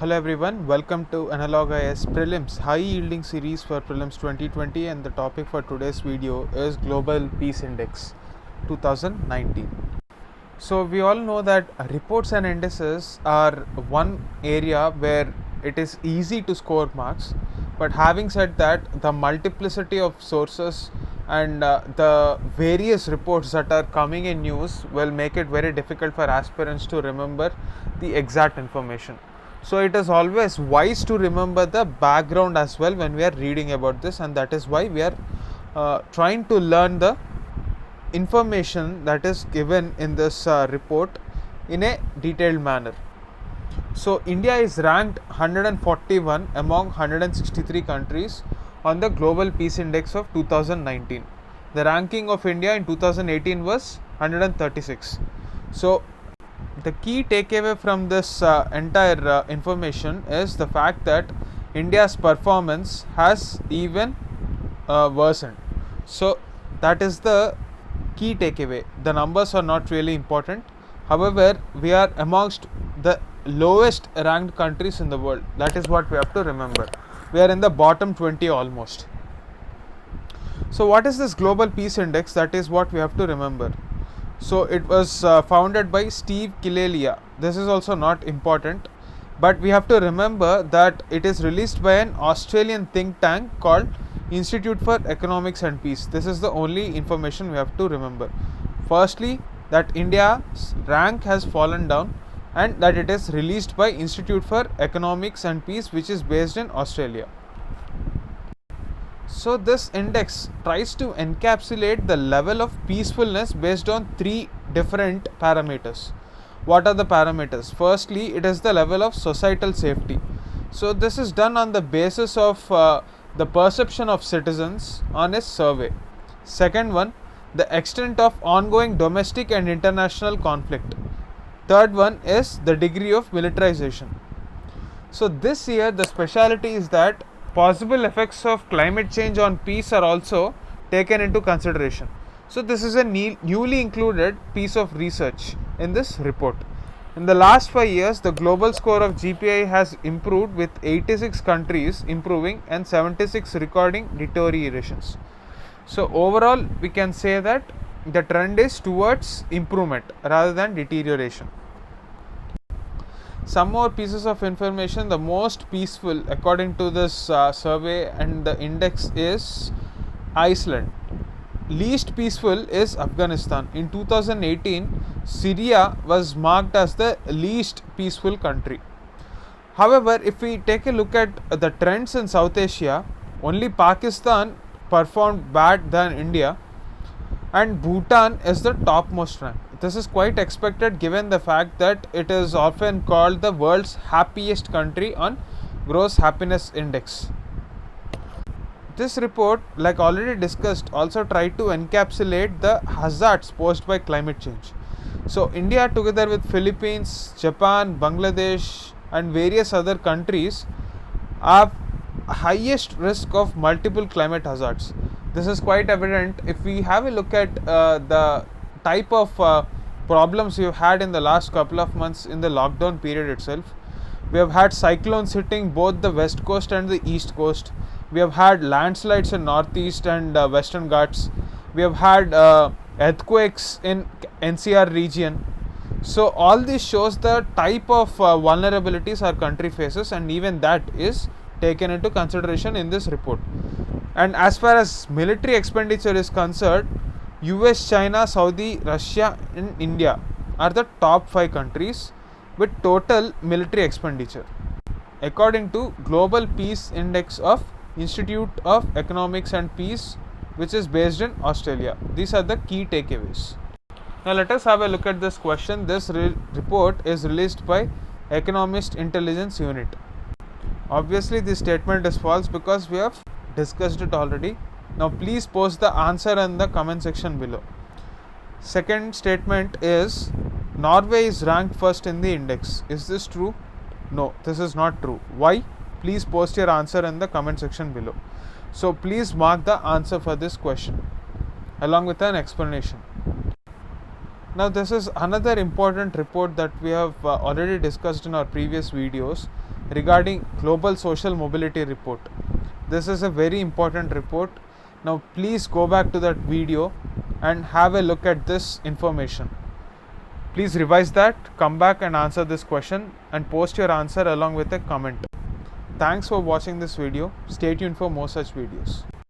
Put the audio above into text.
Hello everyone, welcome to Analog IS Prelims High Yielding Series for Prelims 2020, and the topic for today's video is Global Peace Index 2019. So we all know that reports and indices are one area where it is easy to score marks, but having said that, the multiplicity of sources and the various reports that are coming in news will make it very difficult for aspirants to remember the exact information. So it is always wise to remember the background as well when we are reading about this, and that is why we are trying to learn the information that is given in this report in a detailed manner. So India is ranked 141 among 163 countries on the Global Peace Index of 2019. The ranking of India in 2018 was 136. So the key takeaway from this entire information is the fact that India's performance has even worsened. So that is the key takeaway. The numbers are not really important. However, we are amongst the lowest ranked countries in the world. That is what we have to remember. We are in the bottom 20 almost. So what is this Global Peace Index? That is what we have to remember. So it was founded by Steve Kilelia. This is also not important, but we have to remember that it is released by an Australian think tank called Institute for Economics and Peace. This is the only information we have to remember. Firstly, that India's rank has fallen down, and that it is released by Institute for Economics and Peace, which is based in Australia. So this index tries to encapsulate the level of peacefulness based on three different parameters. What are the parameters? Firstly, it is the level of societal safety. So this is done on the basis of the perception of citizens on a survey. Second one, the extent of ongoing domestic and international conflict. Third one is the degree of militarization. So this year the speciality is that possible effects of climate change on peace are also taken into consideration. So this is a newly included piece of research in this report. In the last 5 years, the global score of GPI has improved, with 86 countries improving and 76 recording deteriorations. So overall, we can say that the trend is towards improvement rather than deterioration. Some more pieces of information. The most peaceful according to this survey and the index is Iceland. Least peaceful is Afghanistan. In 2018, Syria was marked as the least peaceful country. However, if we take a look at the trends in South Asia, only Pakistan performed bad than India, and Bhutan is the topmost rank. This is quite expected given the fact that it is often called the world's happiest country on Gross Happiness Index. This report, like already discussed, also tried to encapsulate the hazards posed by climate change. So India, together with Philippines, Japan, Bangladesh and various other countries, have highest risk of multiple climate hazards. This is quite evident if we have a look at the type of problems we have had in the last couple of months in the lockdown period itself. We have had cyclones hitting both the west coast and the east coast. We have had landslides in northeast and western Ghats. We have had earthquakes in NCR region. So all this shows the type of vulnerabilities our country faces, and even that is taken into consideration in this report. And as far as military expenditure is concerned, US, China, Saudi, Russia and India are the top 5 countries with total military expenditure, according to Global Peace Index of Institute of Economics and Peace, which is based in Australia. These are the key takeaways. Now let us have a look at this question. This report is released by Economist Intelligence Unit. Obviously this statement is false because we have discussed it already. Now please post the answer in the comment section below. Second statement is Norway is ranked first in the index. Is this true? No, this is not true. Why? Please post your answer in the comment section below. So please mark the answer for this question along with an explanation. Now this is another important report that we have already discussed in our previous videos. regarding Global Social Mobility Report. This is a very important report. Now please go back to that video and have a look at this information. Please revise that, come back and answer this question and post your answer along with a comment. Thanks for watching this video. Stay tuned for more such videos.